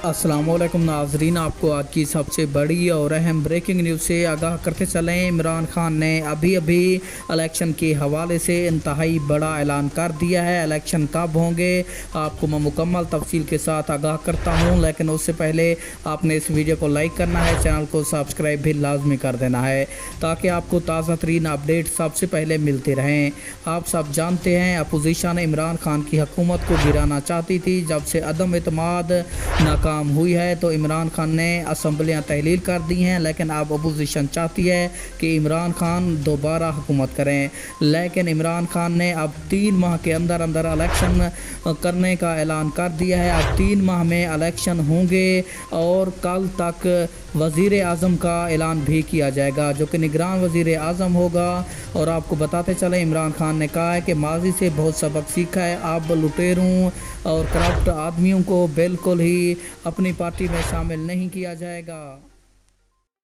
अस्सलाम वालेकुम नाजरीन, आपको आज की सबसे बड़ी और अहम ब्रेकिंग न्यूज़ से आगाह करते चलें। इमरान खान ने अभी इलेक्शन के हवाले से इंतहाई बड़ा ऐलान कर दिया है। इलेक्शन कब होंगे आपको मैं मुकम्मल तफसील के साथ आगाह करता हूं, लेकिन उससे पहले आपने इस वीडियो को लाइक करना है, चैनल को सब्सक्राइब भी लाजमी कर देना है ताकि आपको ताज़ा तरीन अपडेट सबसे पहले मिलते रहें। आप सब जानते हैं अपोजिशन इमरान खान की हुकूमत को गिराना चाहती थी। जब से अदम एतमाद नाकाम हुई है तो इमरान खान ने असम्बलियाँ तहलील कर दी हैं, लेकिन अब अपोजिशन चाहती है कि इमरान खान दोबारा हुकूमत करें। लेकिन इमरान खान ने अब 3 माह के अंदर अंदर इलेक्शन करने का ऐलान कर दिया है। अब 3 माह में इलेक्शन होंगे और कल तक वज़ीर आज़म का ऐलान भी किया जाएगा, जो कि निगरान वज़ीर आज़म होगा। और आपको बताते चले इमरान खान ने कहा है कि माजी से बहुत सबक सीखा है, अब लुटेरों और करप्ट आदमियों को बिल्कुल ही अपनी पार्टी में शामिल नहीं किया जाएगा।